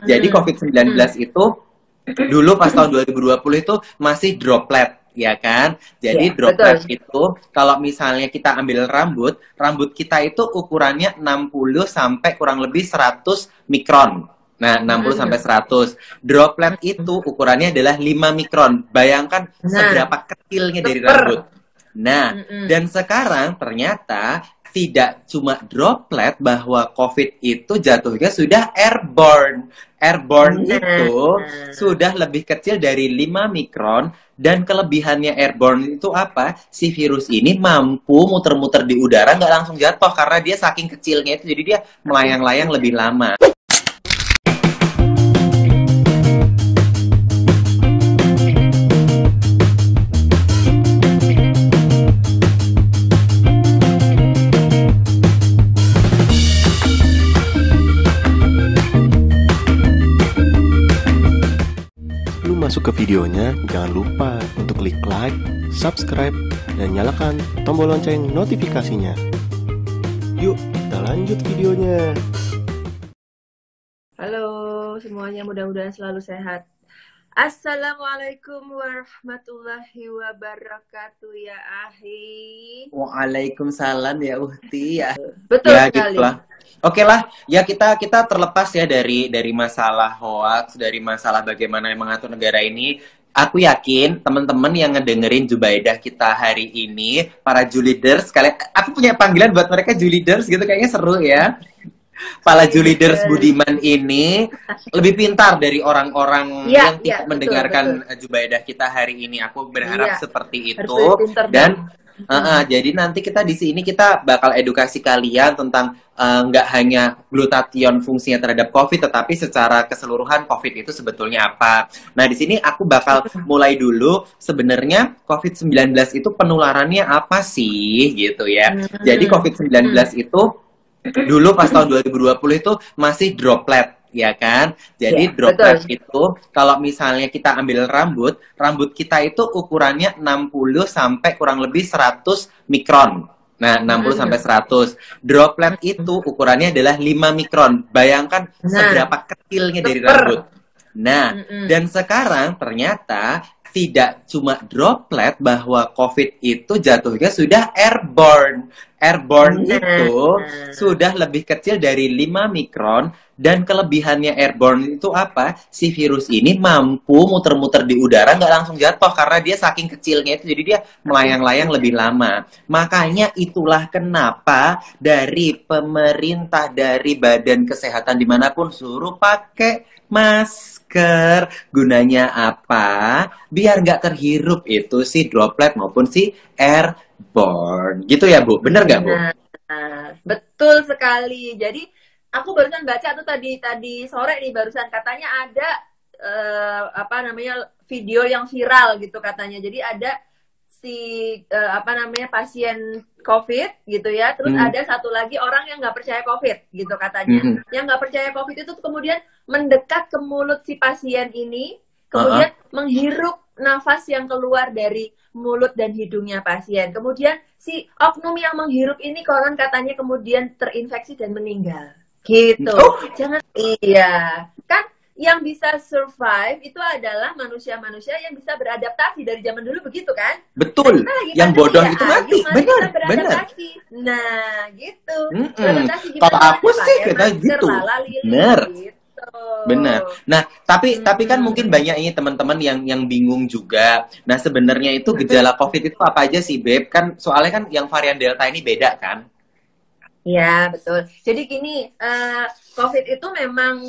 Jadi COVID-19 itu dulu pas tahun 2020 itu masih droplet, ya kan? Jadi Ya, droplet betul. itu kalau misalnya kita ambil rambut, rambut kita itu ukurannya 60 sampai kurang lebih 100 mikron. Nah, 60 sampai Mm-mm. 100. Droplet itu ukurannya adalah 5 mikron. Bayangkan Nah, seberapa kecilnya dari rambut. super. Nah, Mm-mm. dan sekarang ternyata tidak cuma droplet, bahwa COVID itu jatuhnya sudah airborne. Airborne Nah, itu sudah lebih kecil dari 5 mikron, dan kelebihannya airborne itu apa? Si virus ini mampu muter-muter di udara nggak langsung jatuh karena dia saking kecilnya itu, jadi dia melayang-layang lebih lama. Sebelum masuk ke videonya, jangan lupa untuk klik like, subscribe, dan nyalakan tombol lonceng notifikasinya. Yuk, kita lanjut videonya. halo semuanya, mudah-mudahan selalu sehat. Assalamualaikum warahmatullahi wabarakatuh ya ahi. Waalaikumsalam ya Uhti ya. Betul Ya sekali. gitulah. Oke lah, ya kita terlepas ya dari masalah hoax, dari masalah bagaimana mengatur negara ini. Aku yakin teman-teman yang ngedengerin Jubaidah kita hari ini, para Juliders, kalian, aku punya panggilan buat mereka Juliders gitu, kayaknya seru ya. Para Juliders Budiman ini lebih pintar dari orang-orang Iya, yang iya, tidak betul, mendengarkan betul. Jubaidah kita hari ini. Aku berharap Iya, seperti harus itu. lebih pintar dong. Dan jadi nanti kita di sini kita bakal edukasi kalian tentang nggak hanya glutathione fungsinya terhadap COVID, tetapi secara keseluruhan COVID itu sebetulnya apa. Nah, di sini aku bakal mulai dulu. Sebenarnya COVID-19 itu penularannya apa sih gitu ya. Jadi COVID-19 itu dulu pas tahun 2020 itu masih droplet, ya kan? Jadi Ya, droplet betul. itu kalau misalnya kita ambil rambut, rambut kita itu ukurannya 60 sampai kurang lebih 100 mikron. Nah, 60 sampai 100. Droplet itu ukurannya adalah 5 mikron. Bayangkan Nah, seberapa kecilnya dari rambut. super. Nah, dan sekarang ternyata tidak cuma droplet, bahwa COVID itu jatuhnya sudah airborne. Airborne Nah, itu sudah lebih kecil dari 5 mikron, dan kelebihannya airborne itu apa? Si virus ini mampu muter-muter di udara nggak langsung jatuh karena dia saking kecilnya itu, jadi dia melayang-layang lebih lama. Makanya itulah kenapa dari pemerintah, dari Badan Kesehatan dimanapun suruh pakai masker. Gunanya apa? Biar nggak terhirup itu si droplet maupun si airborne. Gitu ya, Bu? Bener nggak, Bu? nah, betul sekali. Jadi aku barusan baca tuh tadi sore nih, barusan katanya ada apa namanya, video yang viral gitu katanya. Jadi ada si apa namanya, pasien COVID gitu ya. Terus ada satu lagi orang yang nggak percaya COVID gitu katanya. Yang nggak percaya COVID itu tuh kemudian mendekat ke mulut si pasien ini, kemudian menghirup nafas yang keluar dari mulut dan hidungnya pasien. Kemudian si oknum yang menghirup ini konon katanya kemudian terinfeksi dan meninggal. Gitu. Oh, Jangan, iya. Kan yang bisa survive itu adalah manusia-manusia yang bisa beradaptasi. Dari zaman dulu begitu kan? betul. Nah, lagi Yang pandemi bodoh ya, itu ayo mati. mari Bener, kita bener. beradaptasi. Nah, gitu. Beradaptasi Kalau gimana aku caranya? sih Pakai kita masker, gitu. lala lili Bener. gitu. Benar. Nah, tapi kan mungkin banyak ini teman-teman yang bingung juga. Nah, sebenarnya itu gejala COVID itu apa aja sih, Beb? Kan soalnya kan yang varian Delta ini beda kan? Ya, betul. Jadi gini, COVID itu memang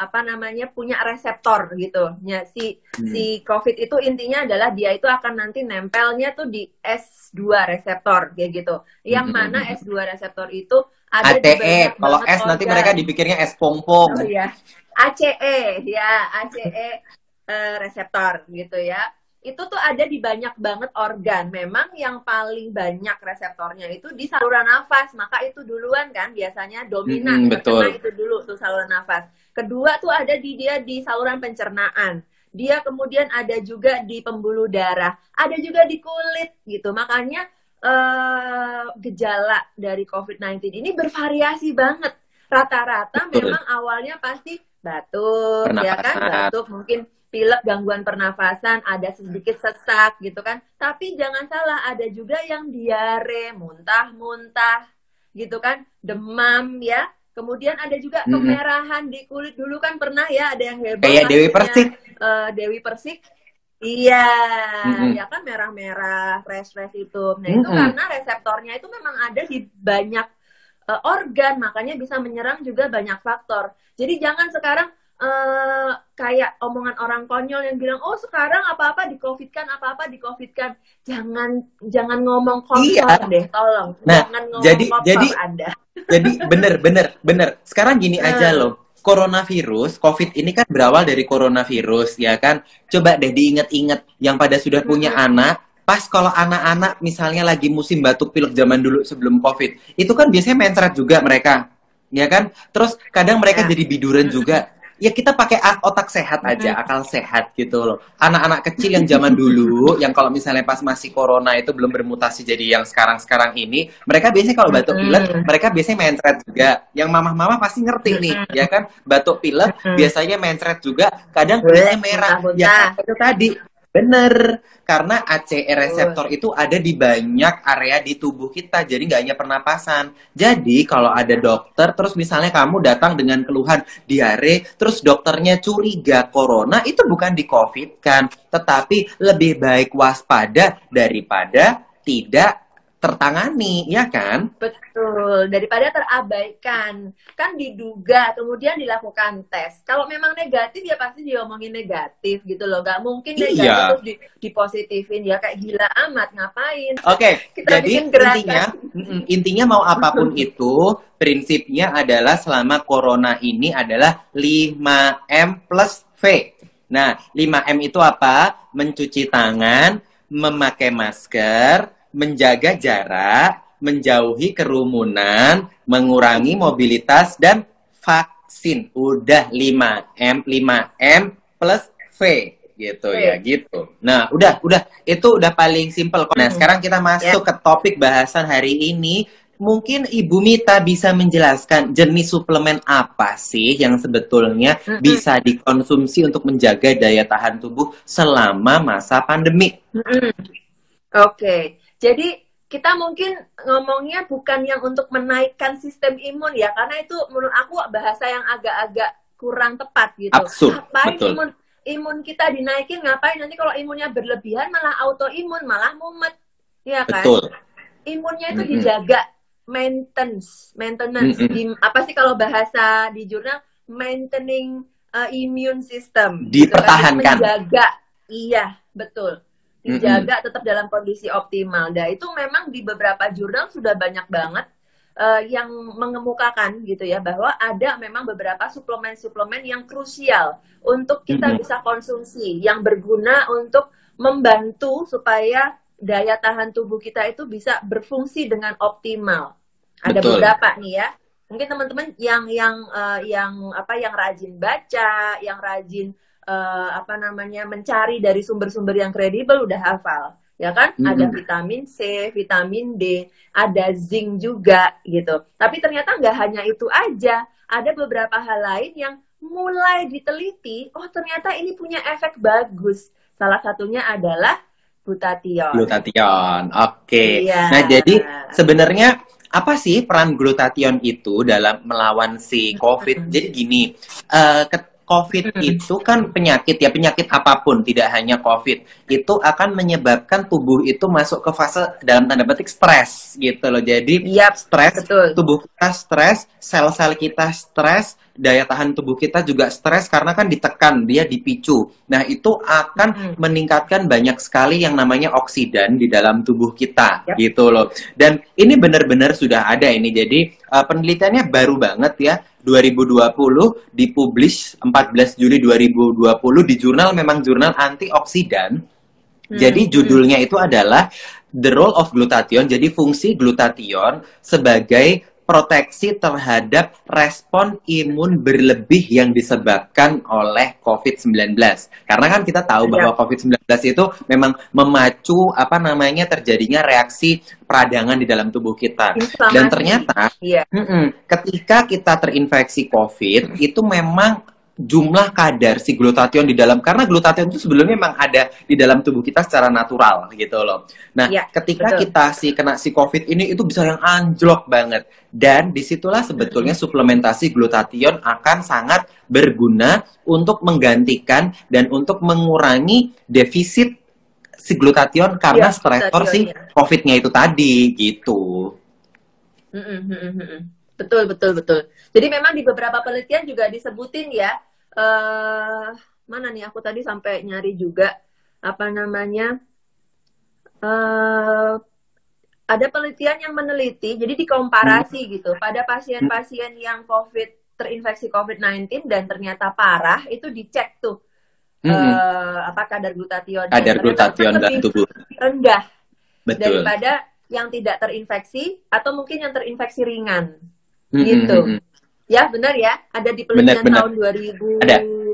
apa namanya, punya reseptor gitu. Ya, si COVID itu intinya adalah dia itu akan nanti nempelnya tuh di S2 reseptor kayak gitu. Yang mana S2 reseptor itu ada di ATE. banyak Kalau banget S nanti organ. mereka dipikirnya S Oh pong-pong. ya, ACE ya, ACE reseptor gitu ya. Itu tuh ada di banyak banget organ. Memang yang paling banyak reseptornya itu di saluran nafas. Maka itu duluan kan biasanya dominan terkena Betul. itu dulu tuh saluran nafas. Kedua tuh ada dia di saluran pencernaan. Dia kemudian ada juga di pembuluh darah. Ada juga di kulit gitu. Makanya gejala dari COVID-19 ini bervariasi banget. Rata-rata memang awalnya pasti Batuk, ya kan? pernapasan. Batuk, mungkin pilek, gangguan pernafasan, ada sedikit sesak gitu kan. Tapi jangan salah, ada juga yang diare, muntah-muntah gitu kan, demam ya. Kemudian ada juga kemerahan di kulit. Dulu kan pernah ya ada yang heboh Kayak Dewi Persik. Dewi Persik. Iya, ya kan merah-merah, fresh itu. Nah itu karena reseptornya itu memang ada di banyak organ, makanya bisa menyerang juga banyak faktor. Jadi jangan sekarang kayak omongan orang konyol yang bilang, oh sekarang apa-apa di-COVID-kan, apa-apa di-COVID-kan. Jangan ngomong kotor deh, tolong. Nah, jangan ngomong kotor Anda. Jadi bener. Sekarang gini aja loh. Coronavirus, COVID ini kan berawal dari coronavirus, ya kan? Coba deh diinget-inget yang pada sudah punya anak, pas kalau anak-anak misalnya lagi musim batuk pilek zaman dulu sebelum COVID, itu kan biasanya mencret juga mereka, ya kan? Terus kadang mereka jadi biduran juga. Ya kita pakai otak sehat aja, akal sehat gitu loh. Anak-anak kecil yang zaman dulu, yang kalau misalnya pas masih corona itu belum bermutasi jadi yang sekarang-sekarang ini, mereka biasanya kalau batuk pilek, mereka biasanya mencret juga. Yang mamah-mamah pasti ngerti nih, ya kan? Batuk pilek biasanya mencret juga, kadang kulitnya merah. Ya itu tadi. Bener, karena ACE reseptor itu ada di banyak area di tubuh kita, jadi nggak hanya pernapasan. Jadi kalau ada dokter, terus misalnya kamu datang dengan keluhan diare, terus dokternya curiga corona, itu bukan di COVID kan, tetapi lebih baik waspada daripada tidak tertangani, ya kan? Betul, daripada terabaikan. Kan diduga, kemudian dilakukan tes. Kalau memang negatif, ya pasti diomongin negatif gitu loh. Gak mungkin negatif terus dipositifin. Ya kayak gila amat, ngapain? Oke, jadi intinya mau apapun itu, prinsipnya adalah selama corona ini adalah 5M plus V. Nah, 5M itu apa? Mencuci tangan, memakai masker, menjaga jarak, menjauhi kerumunan, mengurangi mobilitas, dan vaksin. Udah 5M plus V gitu ya gitu. Nah, udah itu udah paling simpel. Nah, sekarang kita masuk ke topik bahasan hari ini. Mungkin Ibu Mita bisa menjelaskan jenis suplemen apa sih yang sebetulnya bisa dikonsumsi untuk menjaga daya tahan tubuh selama masa pandemi. Oke. Jadi kita mungkin ngomongnya bukan yang untuk menaikkan sistem imun ya, karena itu menurut aku bahasa yang agak-agak kurang tepat gitu. Absurd, ngapain betul. imun kita dinaikin, ngapain nanti kalau imunnya berlebihan malah autoimun, malah mumet, ya kan? Betul. Imunnya itu dijaga, maintenance. Apa sih kalau bahasa di jurnal, maintaining immune system. Dipertahankan. Gitu kan? Menjaga, iya betul. Dijaga tetap dalam kondisi optimal. Nah itu memang di beberapa jurnal sudah banyak banget yang mengemukakan gitu ya, bahwa ada memang beberapa suplemen-suplemen yang krusial untuk kita bisa konsumsi, yang berguna untuk membantu supaya daya tahan tubuh kita itu bisa berfungsi dengan optimal. Ada beberapa nih ya. Mungkin teman-teman yang rajin baca, yang rajin mencari dari sumber-sumber yang kredibel udah hafal, ya kan? Ada vitamin C, vitamin D, ada zinc juga gitu. Tapi ternyata nggak hanya itu aja, ada beberapa hal lain yang mulai diteliti. Oh ternyata ini punya efek bagus. Salah satunya adalah glutathione. Oke. Iya. Nah jadi sebenarnya apa sih peran glutathione itu dalam melawan si COVID? Jadi gini. COVID itu kan penyakit apapun, tidak hanya COVID, itu akan menyebabkan tubuh itu masuk ke fase dalam tanda petik stres gitu loh. Jadi stres, tubuh kita stres, sel-sel kita stres, daya tahan tubuh kita juga stres karena kan ditekan, dia dipicu. Nah itu akan meningkatkan banyak sekali yang namanya oksidan di dalam tubuh kita gitu loh. Dan ini benar-benar sudah ada ini. Jadi penelitiannya baru banget ya. 2020 dipublish 14 Juli 2020 di jurnal antioksidan. Jadi judulnya itu adalah The Role of Glutathione. Jadi fungsi glutathione sebagai proteksi terhadap respon imun berlebih yang disebabkan oleh COVID-19. Karena kan kita tahu bahwa COVID-19 itu memang memacu terjadinya reaksi peradangan di dalam tubuh kita. Dan ternyata ketika kita terinfeksi COVID itu memang jumlah kadar si glutathione di dalam, karena glutathione itu sebelumnya memang ada di dalam tubuh kita secara natural gitu loh. Nah, Ya, ketika betul. kita kena si COVID ini itu bisa yang anjlok banget, dan disitulah sebetulnya suplementasi glutathione akan sangat berguna untuk menggantikan dan untuk mengurangi defisit si glutathione karena Ya, stresor si glutathione-nya. COVID-nya itu tadi gitu. Betul. Jadi memang di beberapa penelitian juga disebutin ya, mana nih aku tadi sampai nyari juga apa namanya, ada penelitian yang meneliti, jadi dikomparasi gitu pada pasien-pasien yang terinfeksi COVID-19 dan ternyata parah, itu dicek tuh apa kadar glutathione. Kadar glutathione dalam tubuh rendah betul daripada yang tidak terinfeksi atau mungkin yang terinfeksi ringan. Gitu. Ya, benar ya. Ada di penelitian benar. tahun 2020 Ada. nih,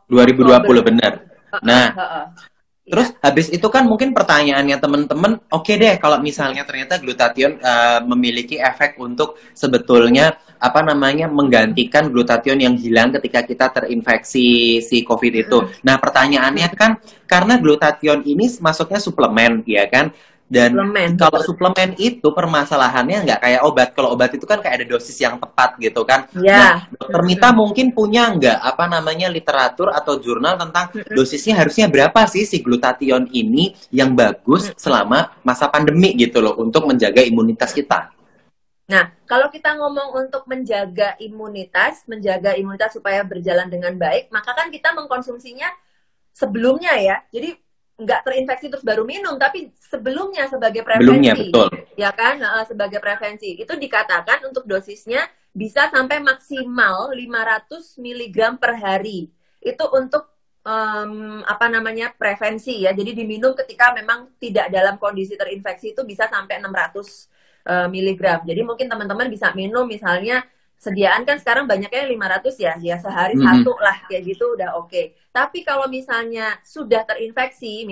2020 benar. Nah, terus habis itu kan mungkin pertanyaannya teman-teman, oke deh kalau misalnya ternyata glutathione memiliki efek untuk sebetulnya apa namanya menggantikan glutathione yang hilang ketika kita terinfeksi si COVID itu. Nah, pertanyaannya kan karena glutathione ini masuknya suplemen, ya kan? Dan kalau suplemen itu permasalahannya nggak kayak obat. Kalau obat itu kan kayak ada dosis yang tepat gitu kan. Ya. Nah, Dokter Mita mungkin punya nggak apa namanya literatur atau jurnal tentang dosisnya harusnya berapa sih si glutathione ini yang bagus selama masa pandemi gitu loh untuk menjaga imunitas kita. Nah, kalau kita ngomong untuk menjaga imunitas supaya berjalan dengan baik, maka kan kita mengkonsumsinya sebelumnya ya. Jadi nggak terinfeksi terus baru minum, tapi sebelumnya sebagai prevensi. Sebelumnya, betul. Ya kan, sebagai prevensi. Itu dikatakan untuk dosisnya bisa sampai maksimal 500 mg per hari. Itu untuk apa namanya prevensi ya. Jadi diminum ketika memang tidak dalam kondisi terinfeksi, itu bisa sampai 600 mg. Jadi mungkin teman-teman bisa minum misalnya, sediaan kan sekarang banyaknya 500 ya sehari satu lah kayak gitu udah oke. Tapi kalau misalnya sudah terinfeksi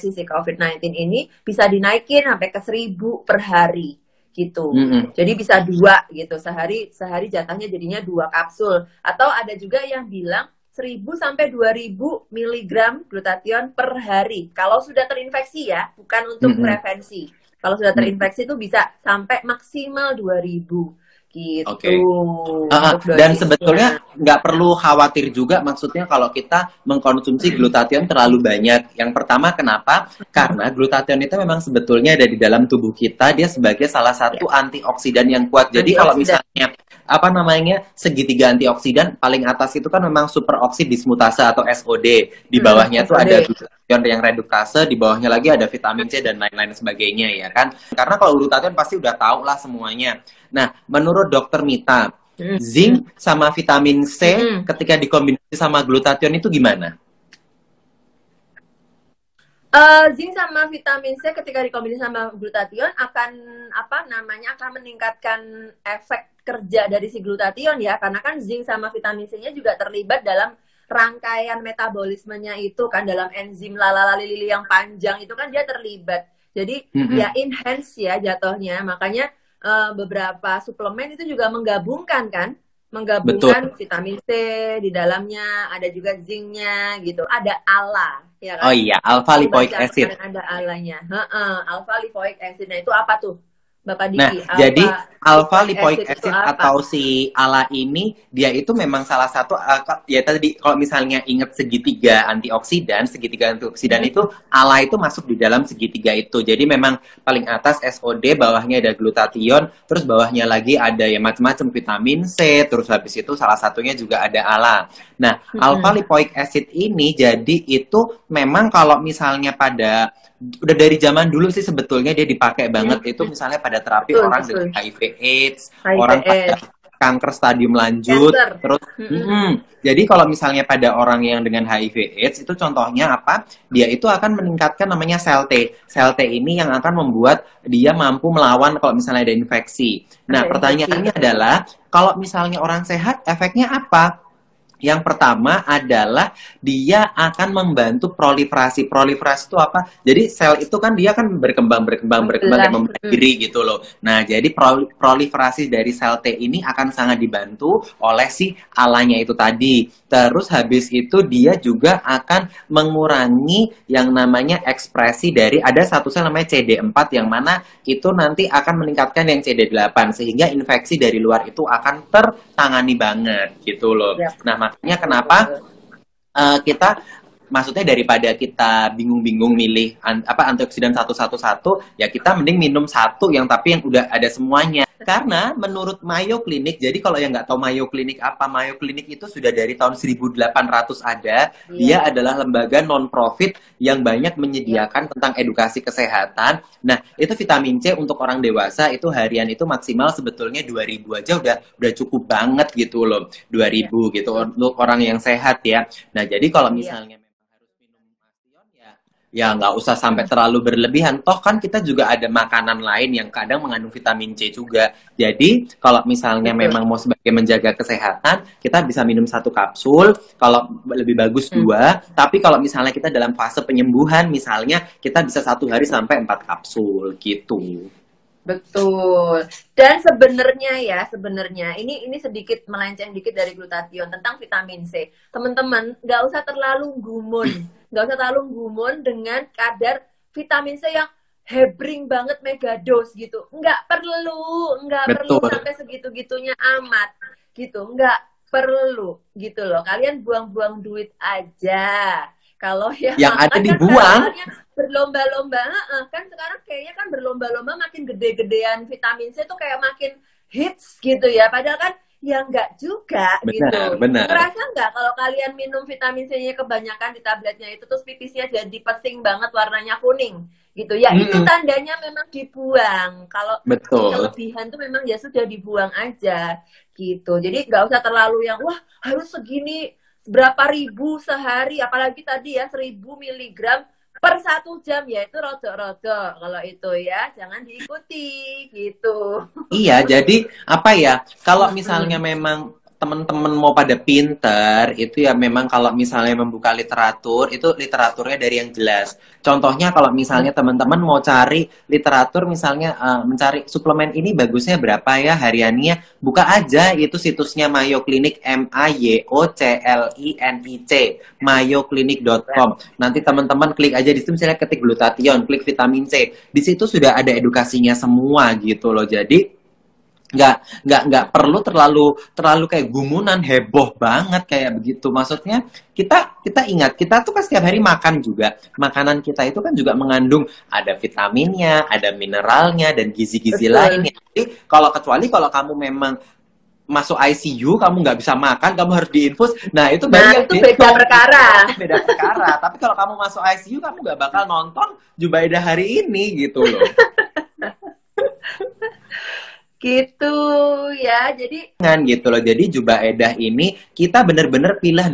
si COVID-19 ini bisa dinaikin sampai ke 1000 per hari gitu. Jadi bisa 2 gitu sehari jatahnya jadinya 2 kapsul. Atau ada juga yang bilang 1000 sampai 2000 mg glutathione per hari. Kalau sudah terinfeksi ya, bukan untuk prevensi. Kalau sudah terinfeksi itu bisa sampai maksimal 2000. Gitu. Dan sebetulnya nggak perlu khawatir juga, maksudnya kalau kita mengkonsumsi glutathione terlalu banyak. Yang pertama kenapa? Karena glutathione itu memang sebetulnya ada di dalam tubuh kita, dia sebagai salah satu antioksidan yang kuat. Jadi kalau misalnya apa namanya segitiga antioksidan paling atas itu kan memang superoksid dismutase atau SOD, di bawahnya tuh ada glutathione yang reduktase, di bawahnya lagi ada vitamin C dan lain-lain sebagainya ya kan. Karena kalau glutathione pasti udah tahu lah semuanya. Nah, menurut Dokter Mita, zinc sama vitamin C ketika dikombinasi sama glutathione itu gimana? Zinc sama vitamin C ketika dikombinasi sama glutathione akan akan meningkatkan efek kerja dari si glutathione ya, karena kan zinc sama vitamin C-nya juga terlibat dalam rangkaian metabolismenya itu kan, dalam enzim lalalali yang panjang itu kan dia terlibat. Jadi ya enhance ya jatuhnya. Makanya beberapa suplemen itu juga menggabungkan vitamin C di dalamnya, ada juga zincnya gitu, ada ALA ya kan? Oh iya, alpha lipoic acid. Ada ALA-nya. Alpha lipoic acid. Nah, itu apa tuh, Bapak Diki? Nah, jadi alpha lipoic acid atau si ALA ini dia itu memang salah satu ya tadi kalau misalnya ingat segitiga antioksidan itu ALA itu masuk di dalam segitiga itu. Jadi memang paling atas SOD, bawahnya ada glutathione, terus bawahnya lagi ada ya macam-macam vitamin C, terus habis itu salah satunya juga ada ALA. Nah, alpha lipoic acid ini jadi itu memang kalau misalnya udah dari zaman dulu sih sebetulnya dia dipakai banget itu misalnya pada terapi orang dengan HIV/AIDS, orang pada kanker stadium lanjut, terus jadi kalau misalnya pada orang yang dengan HIV/AIDS itu contohnya apa? Dia itu akan meningkatkan namanya sel T. Sel T ini yang akan membuat dia mampu melawan kalau misalnya ada infeksi. Nah, pertanyaannya adalah kalau misalnya orang sehat efeknya apa? Yang pertama adalah dia akan membantu proliferasi. Proliferasi itu apa? Jadi sel itu kan dia kan berkembang kayak membelah diri gitu loh. Nah, jadi proliferasi dari sel T ini akan sangat dibantu oleh si alanya itu tadi. Terus habis itu dia juga akan mengurangi yang namanya ekspresi dari ada satu sel namanya CD4 yang mana itu nanti akan meningkatkan yang CD8 sehingga infeksi dari luar itu akan tertangani banget gitu loh. Yep. Nah, makanya kenapa kita maksudnya daripada kita bingung-bingung milih antioksidan satu ya kita mending minum satu yang tapi yang udah ada semuanya. Karena menurut Mayo Clinic, jadi kalau yang nggak tahu Mayo Clinic apa, Mayo Clinic itu sudah dari tahun 1800 ada. Dia adalah lembaga non-profit yang banyak menyediakan tentang edukasi kesehatan. Nah, itu vitamin C untuk orang dewasa itu harian itu maksimal sebetulnya 2000 aja udah cukup banget gitu loh. 2000 gitu untuk orang yang sehat ya. Nah, jadi kalau misalnya ya nggak usah sampai terlalu berlebihan. Toh kan kita juga ada makanan lain yang kadang mengandung vitamin C juga. Jadi kalau misalnya memang mau sebagai menjaga kesehatan, kita bisa minum 1 kapsul. Kalau lebih bagus 2. Tapi kalau misalnya kita dalam fase penyembuhan, misalnya kita bisa 1 hari sampai 4 kapsul gitu. Betul. Dan sebenarnya ini sedikit melenceng dikit dari glutathione tentang vitamin C. Teman-teman, nggak usah terlalu gumun. Nggak usah terlalu gumun dengan kadar vitamin C yang hebring banget megados gitu. Nggak perlu sampai segitu-gitunya amat gitu. Nggak perlu gitu loh. Kalian buang-buang duit aja. Kalau yang ada dibuang kan berlomba-lomba, kan sekarang kayaknya kan berlomba-lomba makin gede-gedean vitamin C tuh kayak makin hits gitu ya. Padahal kan ya enggak juga gitu. Benar. Ngerasa nggak kalau kalian minum vitamin C-nya kebanyakan di tabletnya itu terus pipisnya jadi pesing banget warnanya kuning gitu ya. Itu tandanya memang dibuang. Kalau kelebihan tuh memang ya sudah dibuang aja gitu. Jadi nggak usah terlalu yang wah harus segini berapa ribu sehari, apalagi tadi ya 1000 miligram per 1 jam ya itu rodo-rodo kalau itu ya jangan diikuti gitu. Iya, jadi apa ya? Kalau misalnya memang teman-teman mau pada pinter, itu ya memang kalau misalnya membuka literatur, itu literaturnya dari yang jelas. Contohnya kalau misalnya teman-teman mau cari literatur, misalnya mencari suplemen ini bagusnya berapa ya hariannya, buka aja itu situsnya Mayo Clinic, MAYOCLINIC, mayoclinic.com. Nanti teman-teman klik aja di situ, misalnya ketik glutathione, klik vitamin C. Di situ sudah ada edukasinya semua gitu loh. Jadi nggak perlu terlalu kayak gumunan heboh banget kayak begitu. Maksudnya kita ingat kita tuh kan setiap hari makan juga, makanan kita itu kan juga mengandung ada vitaminnya, ada mineralnya dan gizi-gizi lainnya. Jadi kalau kamu memang masuk ICU, kamu nggak bisa makan, kamu harus diinfus. Nah itu baru itu beda perkara. Beda perkara. Tapi kalau kamu masuk ICU, kamu nggak bakal nonton Jubaida hari ini gitu loh. Gitu ya, jadi gitu loh. Jadi Jubaedah ini kita bener-bener pilih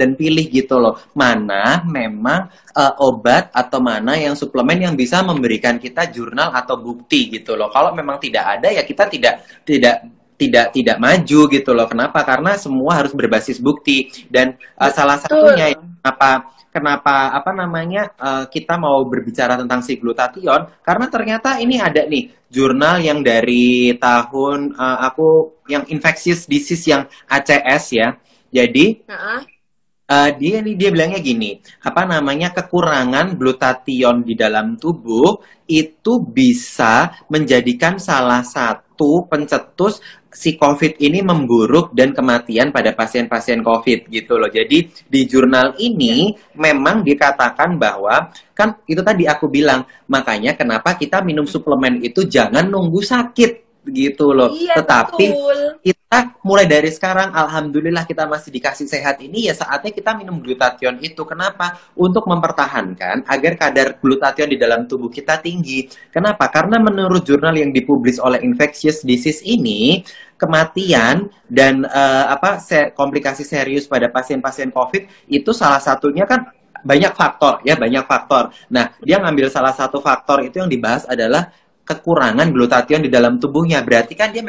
gitu loh. Mana memang obat atau mana yang suplemen yang bisa memberikan kita jurnal atau bukti gitu loh. Kalau memang tidak ada ya kita tidak maju gitu loh. Kenapa? Karena semua harus berbasis bukti dan salah satunya kenapa kita mau berbicara tentang si glutathione karena ternyata ini ada nih jurnal yang dari tahun yang infectious disease yang ACS ya. Jadi dia bilangnya gini, kekurangan glutathione di dalam tubuh itu bisa menjadikan salah satu pencetus si COVID ini memburuk dan kematian pada pasien-pasien COVID gitu loh. Jadi di jurnal ini memang dikatakan bahwa kan itu tadi aku bilang, makanya kenapa kita minum suplemen itu jangan nunggu sakit gitu loh. Iya, tetapi betul. Kita mulai dari sekarang alhamdulillah kita masih dikasih sehat ini ya saatnya kita minum glutathione itu. Kenapa? Untuk mempertahankan agar kadar glutathione di dalam tubuh kita tinggi. Kenapa? Karena menurut jurnal yang dipublis oleh infectious disease ini kematian dan komplikasi serius pada pasien-pasien COVID itu salah satunya kan banyak faktor. Nah, dia ngambil salah satu faktor itu yang dibahas adalah kekurangan glutathione di dalam tubuhnya. Berarti kan dia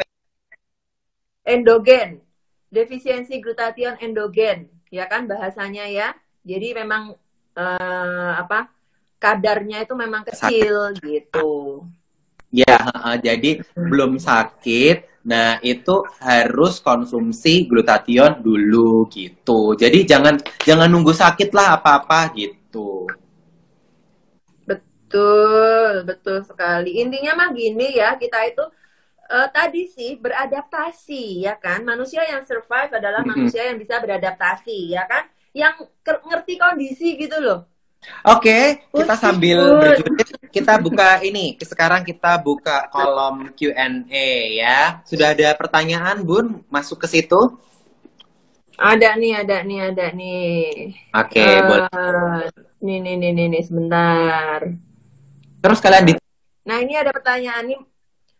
endogen, defisiensi glutathione endogen. ya kan bahasanya ya. Jadi memang apa kadarnya itu memang kecil gitu. Ya, jadi belum sakit. Nah, itu harus konsumsi glutathione dulu gitu. Jadi jangan nunggu sakit lah apa-apa gitu. Betul sekali. Intinya mah gini ya, kita itu tadi sih beradaptasi ya kan. Manusia yang survive adalah manusia yang bisa beradaptasi ya kan. Yang ngerti kondisi gitu loh. Oke, kita sambil berjurit, kita buka ini. Sekarang kita buka kolom Q&A ya. Sudah ada pertanyaan, Bun? Masuk ke situ? Ada nih. Oke, boleh. Nih, sebentar. Terus kalian Nah, ini ada pertanyaan nih.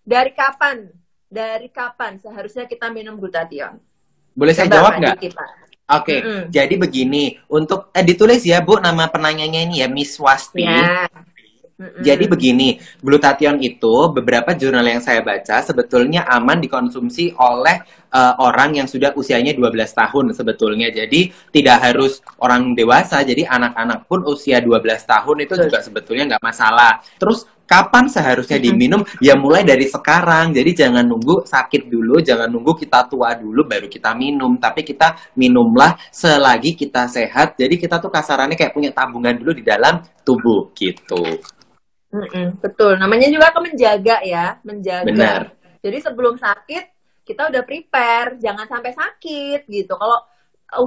Dari kapan seharusnya kita minum glutathione? boleh saya jawab nggak? Oke, jadi begini, untuk ditulis ya Bu, nama penanyanya ini ya, Miss Wasti. Ya. Jadi begini, glutathione itu beberapa jurnal yang saya baca sebetulnya aman dikonsumsi oleh orang yang sudah usianya 12 tahun sebetulnya. Jadi tidak harus orang dewasa, jadi anak-anak pun usia 12 tahun itu juga sebetulnya nggak masalah. Terus kapan seharusnya diminum? Ya mulai dari sekarang. Jadi jangan nunggu sakit dulu, jangan nunggu kita tua dulu baru kita minum. Tapi kita minumlah selagi kita sehat. Jadi kita tuh kasarannya kayak punya tabungan dulu di dalam tubuh gitu. Betul, namanya juga menjaga ya, menjaga. Benar. Jadi sebelum sakit kita udah prepare, jangan sampai sakit gitu. Kalau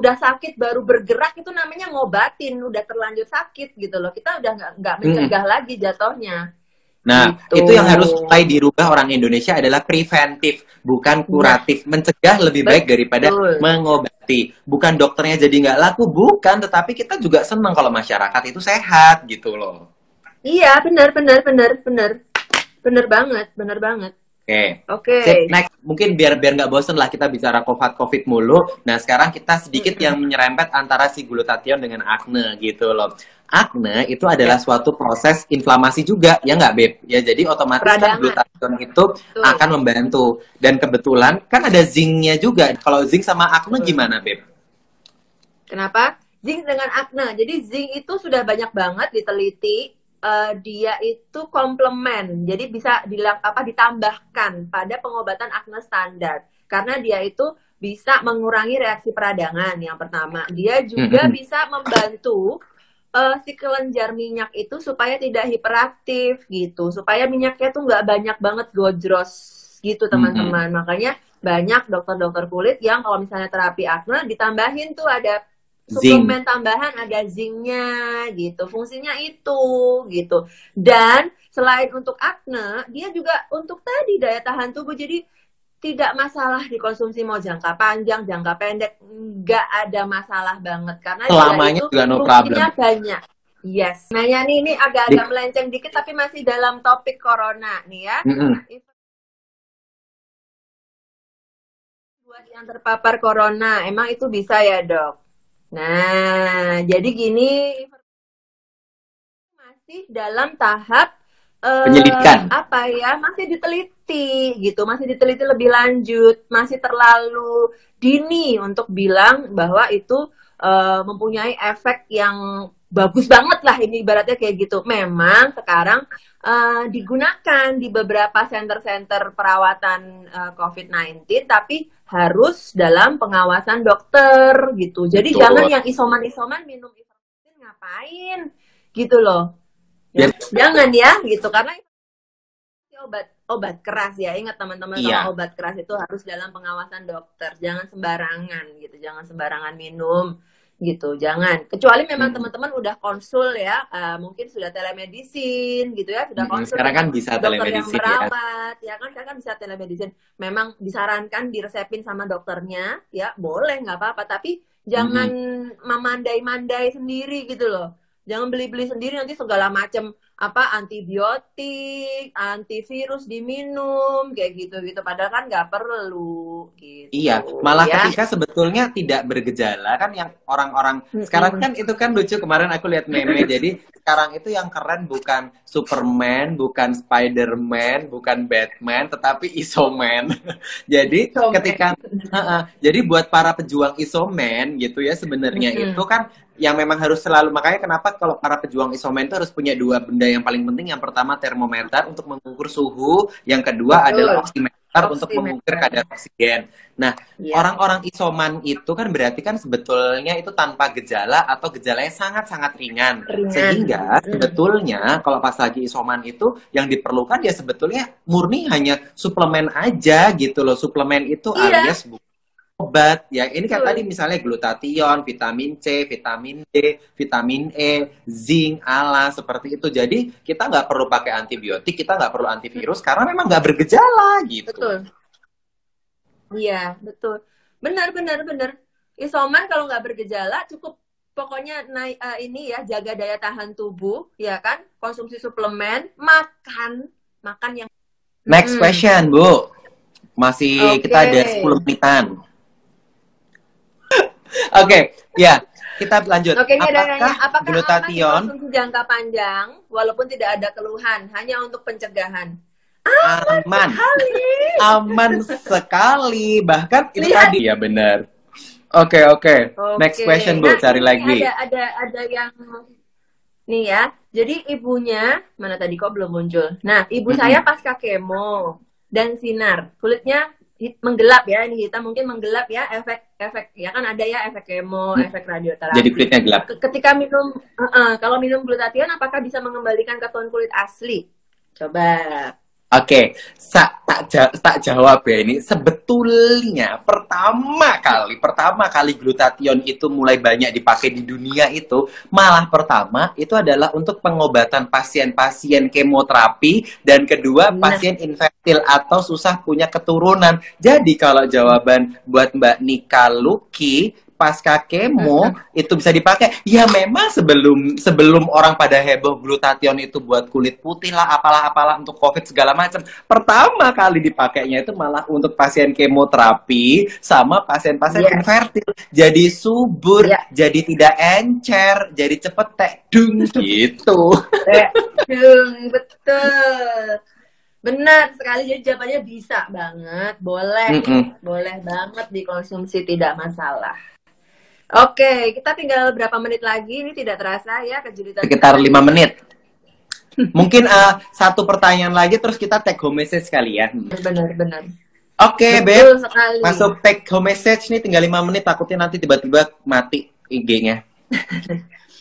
udah sakit baru bergerak itu namanya ngobatin, udah terlanjur sakit gitu loh. Kita udah nggak mencegah lagi jatuhnya. Nah, gitu. Itu yang harus mulai dirubah orang Indonesia adalah preventif, bukan kuratif. Mencegah lebih baik daripada mengobati. Bukan dokternya jadi nggak laku, bukan. Tetapi kita juga senang kalau masyarakat itu sehat gitu loh. Iya, benar banget. Oke. Next, mungkin biar nggak bosen lah kita bicara COVID mulu. Nah, sekarang kita sedikit yang menyerempet antara si glutathione dengan akne gitu loh. Akne itu adalah suatu proses inflamasi juga, ya nggak Beb? Ya, jadi otomatis kan glutathione itu akan membantu. Dan kebetulan kan ada zincnya juga. Kalau zinc sama akne gimana Beb? Kenapa? Zinc dengan akne. Jadi zinc itu sudah banyak banget diteliti. Dia itu komplement, jadi bisa ditambahkan pada pengobatan akne standar karena dia itu bisa mengurangi reaksi peradangan yang pertama. Dia juga bisa membantu si kelenjar minyak itu supaya tidak hiperaktif gitu, supaya minyaknya tuh nggak banyak banget gojros gitu teman-teman. Makanya banyak dokter-dokter kulit yang kalau misalnya terapi akne ditambahin tuh ada suplemen tambahan, ada zincnya gitu, fungsinya itu gitu. Dan selain untuk akne, dia juga untuk tadi daya tahan tubuh. Jadi tidak masalah dikonsumsi mau jangka panjang, jangka pendek, nggak ada masalah banget karena selamanya juga no problem. Banyak. Yes. Nah ya ini agak-agak melenceng dikit tapi masih dalam topik corona nih ya. Buat yang terpapar corona, emang itu bisa ya dok? Nah, jadi gini, masih dalam tahap penyelidikan. Masih diteliti gitu, masih diteliti lebih lanjut, masih terlalu dini untuk bilang bahwa itu mempunyai efek yang bagus banget lah, ini ibaratnya kayak gitu. Memang sekarang digunakan di beberapa center-center perawatan COVID-19, tapi harus dalam pengawasan dokter gitu. Jadi jangan yang isoman-isoman minum ivermectin ngapain gitu loh. Jangan ya gitu, karena obat keras ya. Ingat teman-teman, kalau obat keras itu harus dalam pengawasan dokter. Jangan sembarangan gitu, jangan sembarangan minum gitu, jangan. Kecuali memang teman-teman udah konsul ya, mungkin sudah telemedicine gitu ya, sudah konsul. Sekarang kan bisa telemedicine yang merawat, ya kan, sekarang kan bisa telemedicine. Memang disarankan diresepin sama dokternya, ya boleh nggak apa-apa, tapi jangan memandai-mandai sendiri gitu loh. Jangan beli-beli sendiri nanti segala macam antibiotik, antivirus diminum kayak gitu-gitu, padahal kan nggak perlu gitu. Iya, malah ya. ketika sebetulnya tidak bergejala kan yang orang-orang sekarang kan itu kan lucu, kemarin aku lihat meme. Jadi sekarang itu yang keren bukan Superman, bukan Spiderman, bukan Batman, tetapi Isoman. Jadi Isoman. ketika jadi buat para pejuang Isoman gitu ya sebenarnya itu kan yang memang harus selalu, makanya kenapa kalau para pejuang isoman itu harus punya dua benda yang paling penting. Yang pertama termometer untuk mengukur suhu, yang kedua adalah oximeter untuk mengukur kadar oksigen. Nah, orang-orang isoman itu kan berarti kan sebetulnya itu tanpa gejala atau gejalanya sangat-sangat ringan. Sehingga sebetulnya kalau pas lagi isoman itu yang diperlukan ya sebetulnya murni hanya suplemen aja gitu loh. Suplemen itu alias obat ya, ini kan tadi misalnya glutathione, vitamin C, vitamin D, vitamin E, zinc, ALA, seperti itu. Jadi kita nggak perlu pakai antibiotik, kita nggak perlu antivirus karena memang nggak bergejala gitu. Betul. Iya, betul. Benar. Isoman kalau nggak bergejala cukup pokoknya ini ya, jaga daya tahan tubuh, ya kan? Konsumsi suplemen, makan yang. Next question, Bu. Masih kita ada 10 menitan. Oke, ya, kita lanjut. Ini ada nanya, apakah glutathione konsumsi jangka panjang walaupun tidak ada keluhan, hanya untuk pencegahan? Aman sekali. Bahkan itu tadi ya benar. Oke. Next question, Bu, cari lagi. Ada yang nih ya. Jadi ibunya, mana tadi kok belum muncul. Nah, ibu saya pasca kemo dan sinar, kulitnya menggelap ya, ini hitam mungkin menggelap ya, efek ya kan ada ya efek kemo, efek radioterapi. Jadi kulitnya gelap. Ketika minum kalau minum glutathione apakah bisa mengembalikan ke tone kulit asli? Coba. Oke, tak jawab ya ini. Sebetulnya pertama kali glutathione itu mulai banyak dipakai di dunia itu, malah pertama itu adalah untuk pengobatan pasien-pasien kemoterapi, dan kedua pasien infertil atau susah punya keturunan. Jadi kalau jawaban buat Mbak Nika Luki, pasca kemo itu bisa dipakai. Ya memang sebelum orang pada heboh glutathione itu buat kulit putih lah, apalah untuk COVID segala macam. Pertama kali dipakainya itu malah untuk pasien kemoterapi sama pasien-pasien infertil. Jadi subur, jadi tidak encer, jadi cepet tekdung gitu. Tekdung, betul. Benar sekali, jadi jawabannya bisa banget, boleh banget dikonsumsi, tidak masalah. Oke, kita tinggal berapa menit lagi, ini tidak terasa ya kejulitan. Sekitar 5 menit. Mungkin satu pertanyaan lagi terus kita take home message kali ya. Benar. Oke, Beb. Masuk take home message nih, tinggal 5 menit, takutnya nanti tiba-tiba mati IG-nya.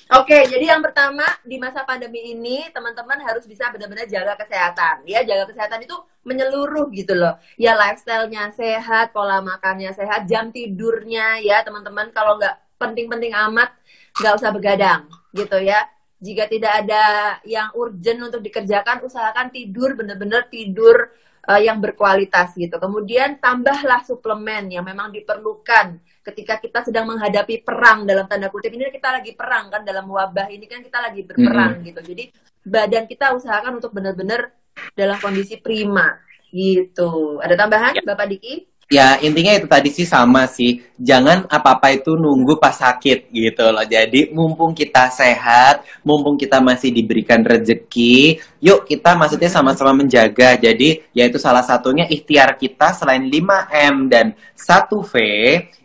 Oke, jadi yang pertama di masa pandemi ini teman-teman harus bisa benar-benar jaga kesehatan. Ya, jaga kesehatan itu menyeluruh gitu loh. Ya, lifestyle-nya sehat, pola makannya sehat, jam tidurnya ya teman-teman. Kalau nggak penting-penting amat, nggak usah begadang gitu ya. Jika tidak ada yang urgent untuk dikerjakan, usahakan tidur, benar-benar tidur yang berkualitas gitu. Kemudian tambahlah suplemen yang memang diperlukan ketika kita sedang menghadapi perang, dalam tanda kutip ini kita lagi perang kan, dalam wabah ini kan kita lagi berperang gitu. Jadi badan kita usahakan untuk benar-benar dalam kondisi prima gitu. Ada tambahan Bapak Diki? Ya, intinya itu tadi sih, sama sih. Jangan apa-apa itu nunggu pas sakit gitu loh. Jadi mumpung kita sehat, mumpung kita masih diberikan rezeki, yuk kita maksudnya sama-sama menjaga. Jadi yaitu salah satunya ikhtiar kita selain 5M dan 1V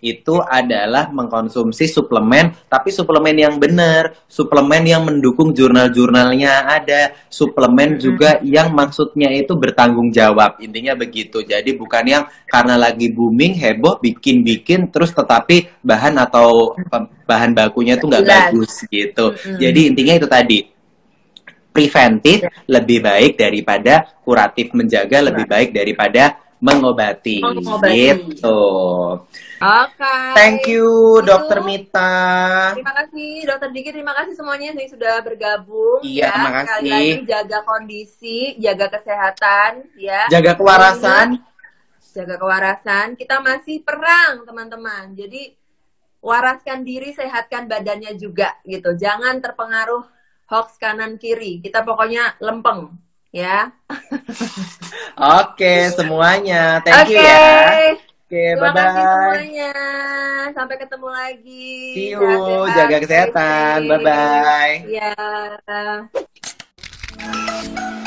itu adalah mengkonsumsi suplemen, tapi suplemen yang benar, suplemen yang mendukung jurnal-jurnalnya ada, suplemen juga yang maksudnya itu bertanggung jawab. Intinya begitu. Jadi bukan yang karena lagi booming, heboh, bikin-bikin, terus tetapi bahan atau bahan bakunya tuh nggak bagus gitu. Jadi intinya itu tadi, preventif lebih baik daripada kuratif, menjaga lebih baik daripada mengobati. Gitu. Oke. Thank you, Dokter Mita. Terima kasih, Dokter Diki. Terima kasih semuanya yang sudah bergabung. Iya, terima kasih. Sekali lagi jaga kondisi, jaga kesehatan, ya. Jaga kewarasan. Jaga kewarasan. Kita masih perang, teman-teman. Jadi waraskan diri, sehatkan badannya juga, gitu. Jangan terpengaruh hoax kanan kiri. Kita pokoknya lempeng ya. Oke, semuanya. Thank you ya. Oke, Terima bye-bye. kasih semuanya. Sampai ketemu lagi. See you. Sehat-sehat. Jaga kesehatan. Stay safe. Bye-bye. Ya.